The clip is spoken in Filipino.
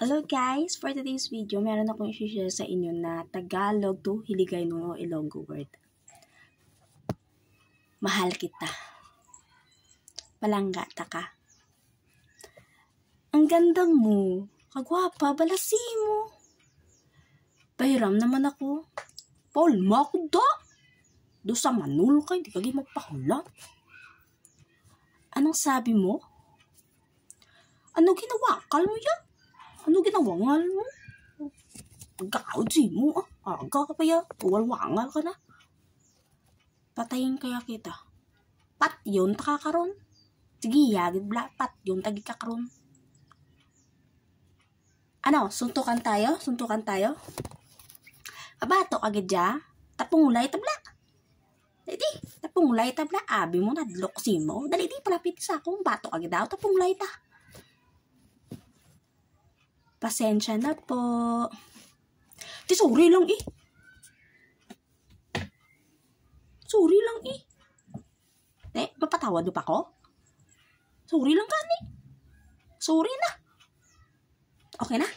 Hello guys! For today's video, meron akong i-share sa inyo na Tagalog to Hiligaynon o Ilonggo word. Mahal kita. Palanggata ka. Ang ganda mo. Kagwapa, balasi mo. Pahiram naman ako. Paul, ako da. Do sa manul ka, hindi kagi magpahulat. Anong sabi mo? Ano ginawa? Kalmo yan. Ano ginawangal mo? Pagkaudsi mo, aga ka pa ya. Tuwalwangal ka na. Patayin kaya kita. Pat yun takakaroon. Sige, yagid bla. Pat yun tagi kakaroon. Ano, suntukan tayo? Suntukan tayo? Abato agad dya. Tapungulay tabla. Dali, tapungulay tabla. Abi mo na, loksi mo. Dali, di palapit sa akong bato agad daw. Tapungulay ta. Pasensya na po. Di, sorry lang eh. Sorry lang eh. Mapatawad mo pa ko? Sorry lang ka eh. Sorry na. Okay na?